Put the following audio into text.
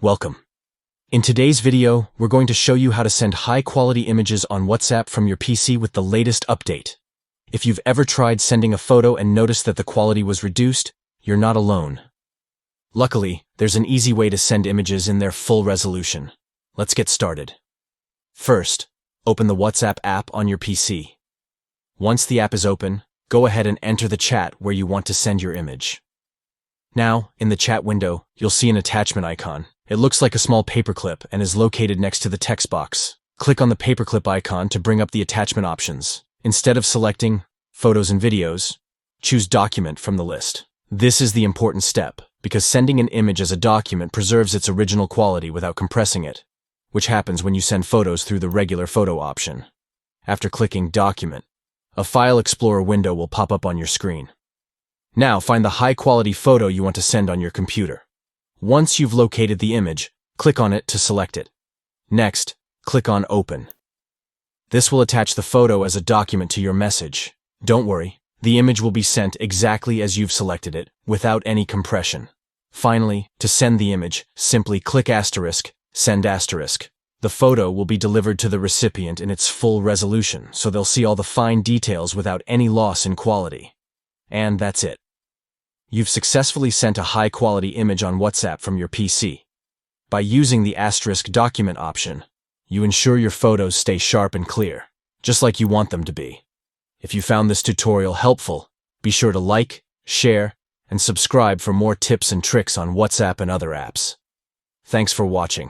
Welcome. In today's video, we're going to show you how to send high-quality images on WhatsApp from your PC with the latest update. If you've ever tried sending a photo and noticed that the quality was reduced, you're not alone. Luckily, there's an easy way to send images in their full resolution. Let's get started. First, open the WhatsApp app on your PC. Once the app is open, go ahead and enter the chat where you want to send your image. Now, in the chat window, you'll see an attachment icon. It looks like a small paperclip and is located next to the text box. Click on the paperclip icon to bring up the attachment options. Instead of selecting Photos and Videos, choose Document from the list. This is the important step, because sending an image as a document preserves its original quality without compressing it, which happens when you send photos through the regular photo option. After clicking Document, a File Explorer window will pop up on your screen. Now find the high-quality photo you want to send on your computer. Once you've located the image, click on it to select it. Next, click on Open. This will attach the photo as a document to your message. Don't worry, the image will be sent exactly as you've selected it, without any compression. Finally, to send the image, simply click *, send *. The photo will be delivered to the recipient in its full resolution, so they'll see all the fine details without any loss in quality. And that's it. You've successfully sent a high-quality image on WhatsApp from your PC. By using the * document option, you ensure your photos stay sharp and clear, just like you want them to be. If you found this tutorial helpful, be sure to like, share, and subscribe for more tips and tricks on WhatsApp and other apps. Thanks for watching.